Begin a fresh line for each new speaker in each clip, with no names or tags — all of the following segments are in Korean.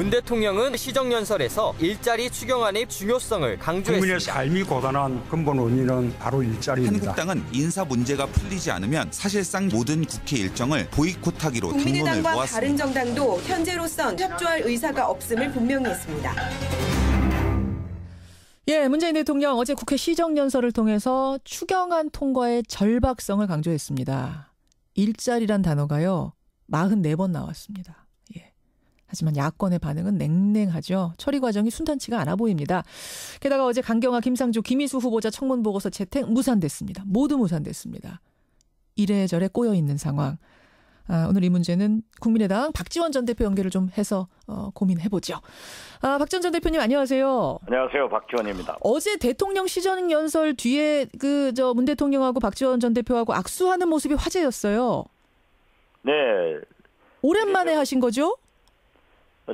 문 대통령은 시정연설에서 일자리 추경안의 중요성을 강조했습니다.
국민의 삶이 고단한 근본 원인은 바로 일자리입니다.
한국당은 인사 문제가 풀리지 않으면 사실상 모든 국회 일정을 보이콧하기로 당론을
국민의당과
모았습니다.
바른정당도 현재로선 협조할 의사가 없음을 분명히 했습니다.
예, 문재인 대통령 어제 국회 시정연설을 통해서 추경안 통과의 절박성을 강조했습니다. 일자리란 단어가요, 44번 나왔습니다. 예. 하지만 야권의 반응은 냉랭하죠. 처리 과정이 순탄치가 않아 보입니다. 게다가 어제 강경화, 김상조, 김희수 후보자 청문보고서 채택 무산됐습니다. 모두 무산됐습니다. 이래저래 꼬여있는 상황. 오늘 이 문제는 국민의당 박지원 전 대표 연결을 좀 해서 고민해보죠. 박지원 전 대표님 안녕하세요.
안녕하세요. 박지원입니다.
어제 대통령 시정연설 뒤에 문 대통령하고 박지원 전 대표하고 악수하는 모습이 화제였어요.
네.
오랜만에 하신 거죠?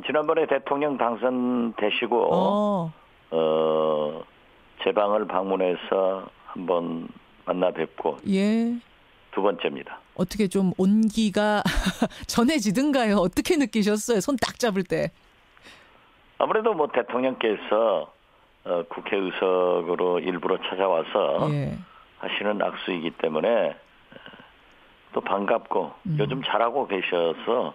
지난번에 대통령 당선되시고 제 방을 방문해서 한번 만나 뵙고
예.
두 번째입니다.
어떻게 좀 온기가 전해지든가요? 어떻게 느끼셨어요? 손 딱 잡을 때.
아무래도 대통령께서 국회 의석으로 일부러 찾아와서
예. 하시는
악수이기 때문에 또 반갑고 요즘 잘하고 계셔서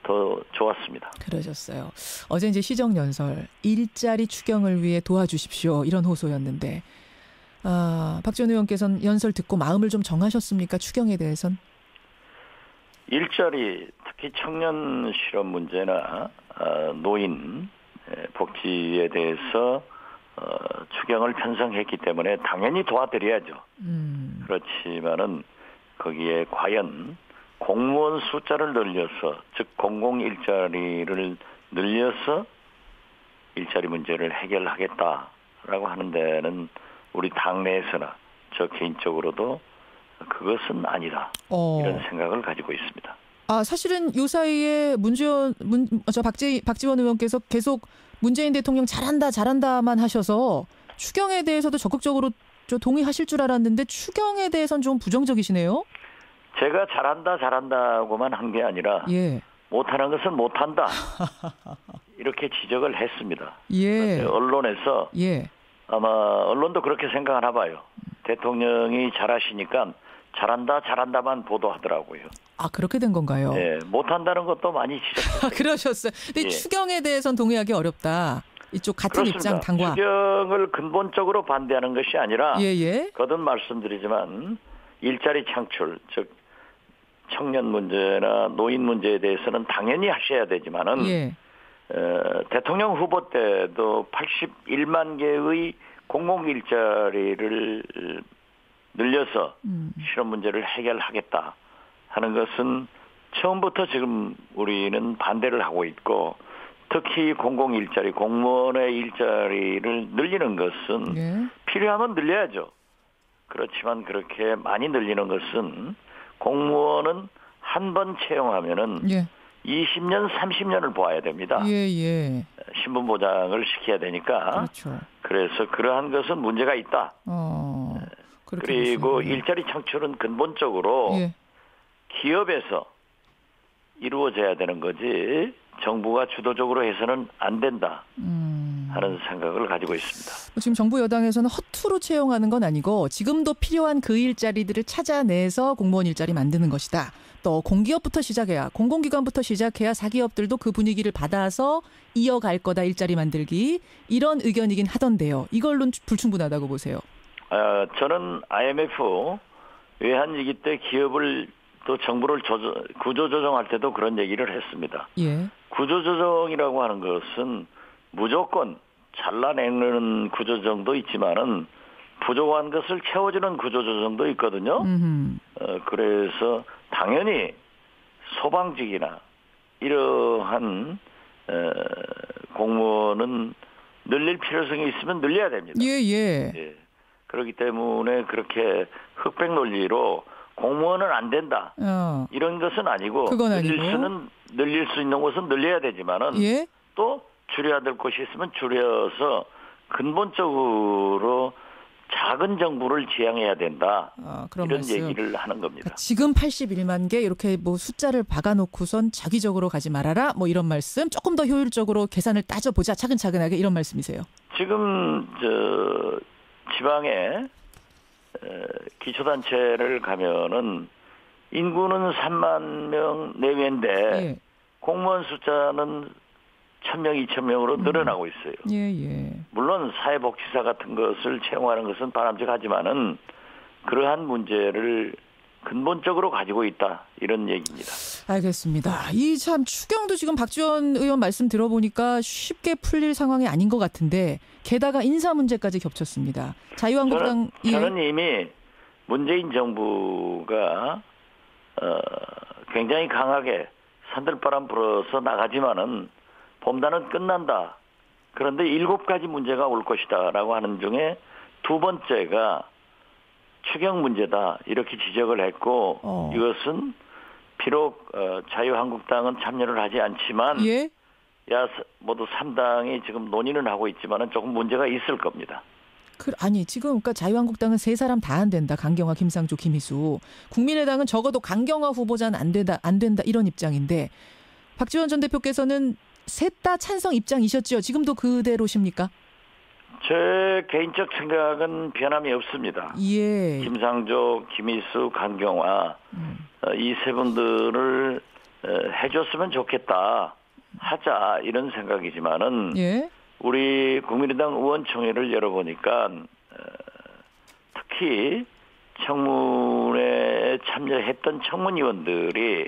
더 좋았습니다.
그러셨어요. 어제 이제 시정연설, 일자리 추경을 위해 도와주십시오. 이런 호소였는데 박지원 의원께서는 연설 듣고 마음을 좀 정하셨습니까? 추경에 대해선?
일자리, 특히 청년 실업 문제나 노인 복지에 대해서 추경을 편성했기 때문에 당연히 도와드려야죠. 그렇지만은 거기에 과연 공무원 숫자를 늘려서, 즉 공공일자리를 늘려서 일자리 문제를 해결하겠다라고 하는 데는 우리 당내에서나 저 개인적으로도 그것은 아니다. 이런 생각을 가지고 있습니다.
사실은 요 사이에 박지원 의원께서 계속 문재인 대통령 잘한다만 하셔서 추경에 대해서도 적극적으로 동의하실 줄 알았는데 추경에 대해서는 좀 부정적이시네요.
제가 잘한다고만 한 게 아니라
예.
못하는 것은 못한다. 이렇게 지적을 했습니다.
예.
언론에서
예.
아마 언론도 그렇게 생각하나 봐요. 대통령이 잘하시니까 잘한다만 보도하더라고요.
그렇게 된 건가요?
네, 못한다는 것도 많이 지적했어요.
그러셨어요. 근데
예.
추경에 대해서는 동의하기 어렵다. 이쪽 같은
그렇습니다.
입장 당과.
추경을 근본적으로 반대하는 것이 아니라
예.
거듭 말씀드리지만 일자리 창출, 즉 청년 문제나 노인 문제에 대해서는 당연히 하셔야 되지만은
예.
대통령 후보 때도 81만 개의 공공일자리를 늘려서 실업 문제를 해결하겠다 하는 것은 처음부터 지금 우리는 반대를 하고 있고, 특히 공공일자리, 공무원의 일자리를 늘리는 것은
예.
필요하면 늘려야죠. 그렇지만 그렇게 많이 늘리는 것은 공무원은 한 번 채용하면은
예.
20년, 30년을 보아야 됩니다.
예.
신분 보장을 시켜야 되니까.
그렇죠.
그래서 그러한 것은 문제가 있다. 그리고
됐습니다.
일자리 창출은 근본적으로
예.
기업에서 이루어져야 되는 거지 정부가 주도적으로 해서는 안 된다 하는 생각을 가지고 있습니다.
지금 정부 여당에서는 허투루 채용하는 건 아니고 지금도 필요한 그 일자리들을 찾아내서 공무원 일자리 만드는 것이다. 또 공기업부터 시작해야, 공공기관부터 시작해야 사기업들도 그 분위기를 받아서 이어갈 거다, 일자리 만들기. 이런 의견이긴 하던데요. 이걸로는 불충분하다고 보세요.
저는 IMF 외환위기 때 기업을 또 정부를 구조조정할 때도 그런 얘기를 했습니다.
예.
구조조정이라고 하는 것은 무조건 잘라내는 구조조정도 있지만은 부족한 것을 채워주는 구조조정도 있거든요. 그래서 당연히 소방직이나 이러한 공무원은 늘릴 필요성이 있으면 늘려야 됩니다.
예.
그렇기 때문에 그렇게 흑백 논리로 공무원은 안 된다. 이런 것은 아니고,
그건 아니고.
늘릴 수 있는 것은 늘려야 되지만은
예?
또 줄여야 될 것이 있으면 줄여서 근본적으로 작은 정부를 지향해야 된다.
그런
이런
말씀.
얘기를 하는 겁니다.
그러니까 지금 81만 개 이렇게 뭐 숫자를 박아놓고선 자기적으로 가지 말아라 뭐 이런 말씀. 조금 더 효율적으로 계산을 따져보자 차근차근하게 이런 말씀이세요.
지금 지방에 기초단체를 가면은 인구는 3만 명 내외인데
예.
공무원 숫자는 1,000명, 2,000명으로 늘어나고 있어요.
예.
물론 사회복지사 같은 것을 채용하는 것은 바람직하지만은 그러한 문제를 근본적으로 가지고 있다 이런 얘기입니다.
알겠습니다. 이 참 추경도 지금 박지원 의원 말씀 들어보니까 쉽게 풀릴 상황이 아닌 것 같은데 게다가 인사 문제까지 겹쳤습니다. 자유한국당
저는 이미 문재인 정부가 굉장히 강하게 산들바람 불어서 나가지만은 봄단은 끝난다. 그런데 7가지 문제가 올 것이다라고 하는 중에 두 번째가 추경 문제다 이렇게 지적을 했고 이것은 비록 자유한국당은 참여를 하지 않지만
예?
모두 3당이 지금 논의는 하고 있지만은 조금 문제가 있을 겁니다.
아니 지금 그러니까 자유한국당은 세 사람 다 안 된다. 강경화, 김상조, 김희수. 국민의당은 적어도 강경화 후보자는 안 된다 이런 입장인데 박지원 전 대표께서는 셋 다 찬성 입장이셨죠. 지금도 그대로십니까?
제 개인적 생각은 변함이 없습니다.
예.
김상조, 김희수, 강경화 이 세 분들을 해줬으면 좋겠다. 하자 이런 생각이지만은
예.
우리 국민의당 의원총회를 열어보니까 특히 청문회에 참여했던 청문위원들이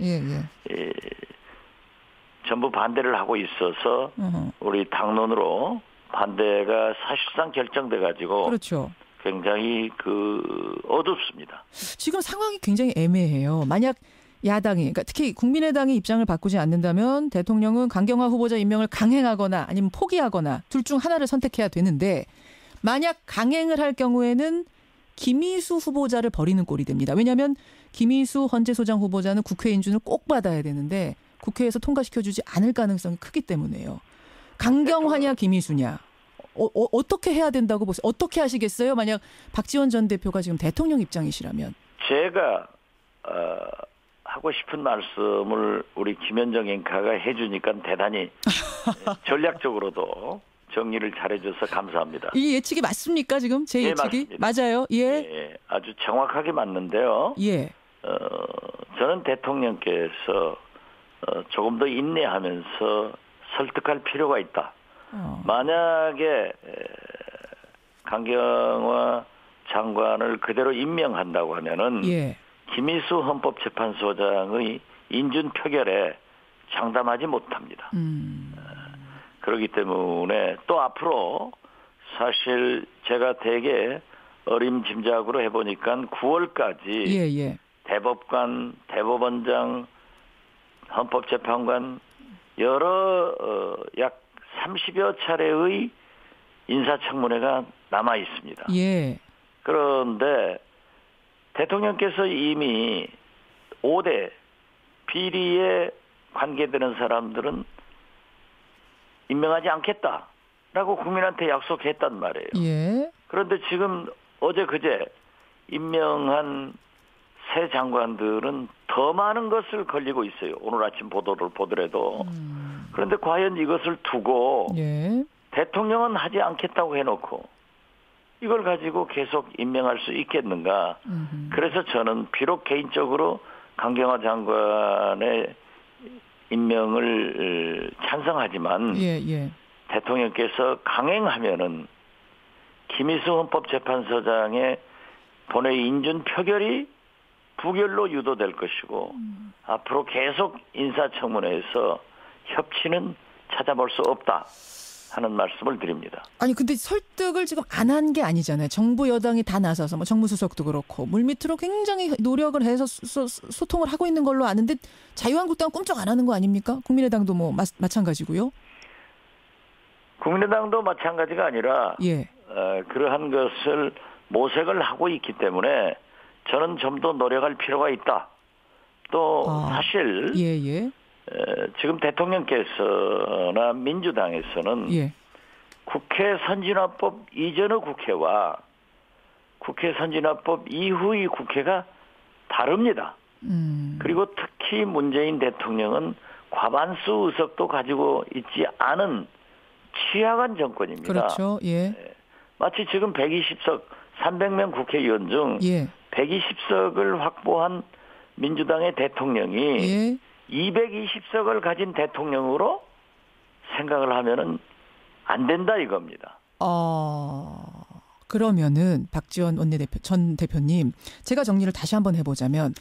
전부 반대를 하고 있어서 우리 당론으로 반대가 사실상 결정돼 가지고
그렇죠.
굉장히 어둡습니다.
지금 상황이 굉장히 애매해요. 만약 야당이 그러니까 특히 국민의당이 입장을 바꾸지 않는다면 대통령은 강경화 후보자 임명을 강행하거나 아니면 포기하거나 둘 중 하나를 선택해야 되는데 만약 강행을 할 경우에는 김희수 후보자를 버리는 꼴이 됩니다. 왜냐하면 김희수 헌재소장 후보자는 국회 인준을 꼭 받아야 되는데 국회에서 통과시켜주지 않을 가능성이 크기 때문에요. 강경화냐 김희수냐. 어떻게 해야 된다고 보세요? 어떻게 하시겠어요? 만약 박지원 전 대표가 지금 대통령 입장이시라면.
제가 하고 싶은 말씀을 우리 김현정 앵커가 해주니까 대단히 전략적으로도 정리를 잘해줘서 감사합니다.
이 예측이 맞습니까? 지금 제 예측이?
맞습니다.
맞아요. 예.
예, 아주 정확하게 맞는데요.
예.
저는 대통령께서 조금 더 인내하면서 설득할 필요가 있다. 만약에 강경화 장관을 그대로 임명한다고 하면은
예.
김희수 헌법재판소장의 인준 표결에 장담하지 못합니다. 그렇기 때문에 또 앞으로 사실 제가 되게 어림짐작으로 해보니까 9월까지 대법관, 대법원장, 헌법재판관 여러 약 30여 차례의 인사청문회가 남아 있습니다.
예.
그런데 대통령께서 이미 5대 비리에 관계되는 사람들은 임명하지 않겠다라고 국민한테 약속했단 말이에요.
예.
그런데 지금 어제 그제 임명한 새 장관들은 더 많은 것을 걸리고 있어요. 오늘 아침 보도를 보더라도. 그런데 과연 이것을 두고 대통령은 하지 않겠다고 해놓고 이걸 가지고 계속 임명할 수 있겠는가. 그래서 저는 비록 개인적으로 강경화 장관의 임명을 찬성하지만 대통령께서 강행하면은 김희수 헌법재판소장의 본회의 인준 표결이 부결로 유도될 것이고 앞으로 계속 인사청문회에서 협치는 찾아볼 수 없다 하는 말씀을 드립니다.
아니 근데 설득을 지금 안 한 게 아니잖아요. 정부 여당이 다 나서서 뭐 정무수석도 그렇고 물밑으로 굉장히 노력을 해서 소통을 하고 있는 걸로 아는데 자유한국당은 꿈쩍 안 하는 거 아닙니까? 국민의당도 뭐 마찬가지고요.
국민의당도 마찬가지가 아니라 그러한 것을 모색을 하고 있기 때문에 저는 좀 더 노력할 필요가 있다. 또 사실 지금 대통령께서나 민주당에서는 국회 선진화법 이전의 국회와 국회 선진화법 이후의 국회가 다릅니다. 그리고 특히 문재인 대통령은 과반수 의석도 가지고 있지 않은 취약한 정권입니다.
그렇죠. 예.
마치 지금 120석 300명 국회의원 중
예.
120석을 확보한 민주당의 대통령이
예.
220석을 가진 대통령으로 생각을 하면은 안 된다 이겁니다.
그러면은 박지원 전 대표님, 제가 정리를 다시 한번 해보자면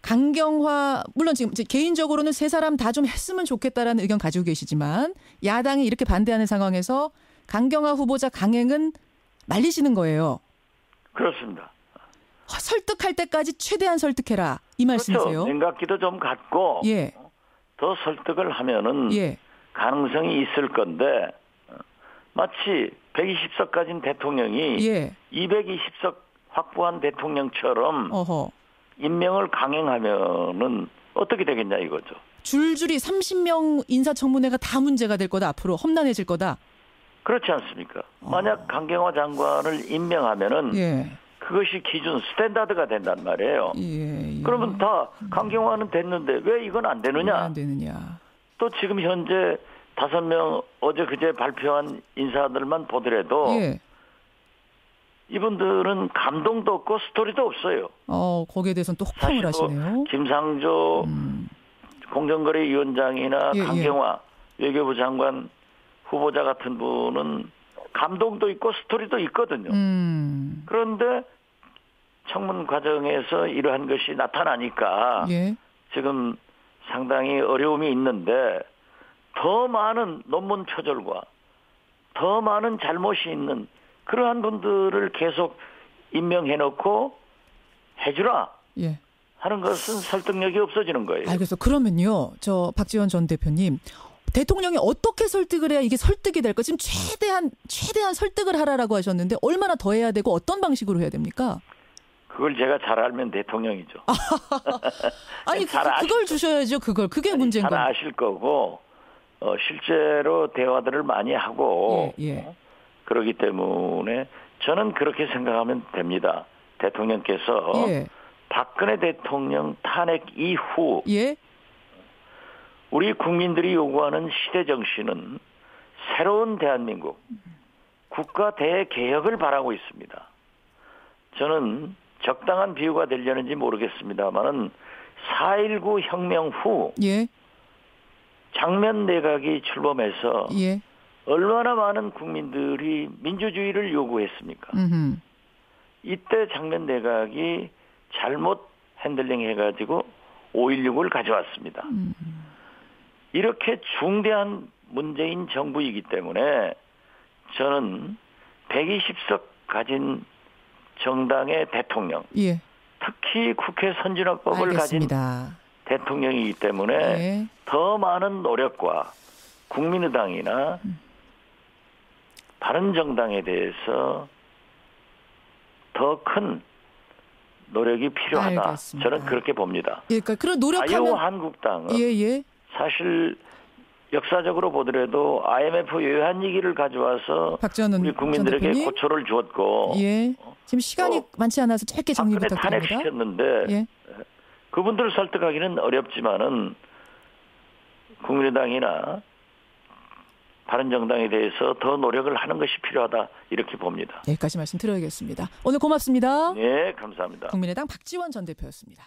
강경화, 물론 지금 개인적으로는 세 사람 다 좀 했으면 좋겠다라는 의견 가지고 계시지만 야당이 이렇게 반대하는 상황에서 강경화 후보자 강행은 말리시는 거예요.
그렇습니다.
설득할 때까지 최대한 설득해라 이 말씀이세요?
그렇죠. 냉각기도 좀 갖고
예.
더 설득을 하면은
예.
가능성이 있을 건데 마치 120석 가진 대통령이
예.
220석 확보한 대통령처럼
어허.
임명을 강행하면은 어떻게 되겠냐 이거죠.
줄줄이 30명 인사청문회가 다 문제가 될 거다. 앞으로 험난해질 거다.
그렇지 않습니까? 만약 강경화 장관을 임명하면은
예.
그것이 기준 스탠다드가 된단 말이에요.
예.
그러면 다 강경화는 됐는데 왜 이건 안 되느냐?
안 되느냐.
또 지금 현재 5명 어제 그제 발표한 인사들만 보더라도
예.
이분들은 감동도 없고 스토리도 없어요.
거기에 대해서는 또 혹평을 하시네요.
김상조 공정거래위원장이나
예,
강경화 외교부 장관 후보자 같은 분은 감동도 있고 스토리도 있거든요. 그런데 청문 과정에서 이러한 것이 나타나니까
예.
지금 상당히 어려움이 있는데 더 많은 논문 표절과 더 많은 잘못이 있는 그러한 분들을 계속 임명해놓고 해주라
예.
하는 것은 설득력이 없어지는 거예요.
알겠어. 그러면요, 저 박지원 전 대표님, 대통령이 어떻게 설득을 해야 이게 설득이 될까? 지금 최대한 설득을 하라라고 하셨는데 얼마나 더 해야 되고 어떤 방식으로 해야 됩니까?
그걸 제가 잘 알면 대통령이죠.
아니 그걸 주셔야죠. 그게 문제인
잘
거예요.
아실 거고 실제로 대화들을 많이 하고
예.
그러기 때문에 저는 그렇게 생각하면 됩니다. 대통령께서
예.
박근혜 대통령 탄핵 이후
예.
우리 국민들이 요구하는 시대 정신은 새로운 대한민국, 국가 대개혁을 바라고 있습니다. 저는 적당한 비유가 되려는지 모르겠습니다만은 4.19 혁명 후
예.
장면 내각이 출범해서
예.
얼마나 많은 국민들이 민주주의를 요구했습니까? 이때 장면 내각이 잘못 핸들링 해가지고 5.16을 가져왔습니다. 이렇게 중대한 문재인 정부이기 때문에 저는 120석 가진 정당의 대통령,
예.
특히 국회 선진화법을
알겠습니다.
가진 대통령이기 때문에
예.
더 많은 노력과 국민의당이나 바른정당에 대해서 더 큰 노력이 필요하다.
알겠습니다.
저는 그렇게 봅니다.
예, 그러니까 그런 노력하면
자유한국당은
예.
사실 역사적으로 보더라도 IMF 외환위기를 가져와서
박지원
우리 국민들에게
전 대표님?
고초를 주었고
예. 지금 시간이 많지 않아서 짧게 정리
박근혜
부탁드립니다.
탄핵시켰는데
예.
그분들을 설득하기는 어렵지만은 국민의당이나 바른정당에 대해서 더 노력을 하는 것이 필요하다 이렇게 봅니다.
여기까지 말씀 드려야겠습니다. 오늘 고맙습니다.
네, 감사합니다.
국민의당 박지원 전 대표였습니다.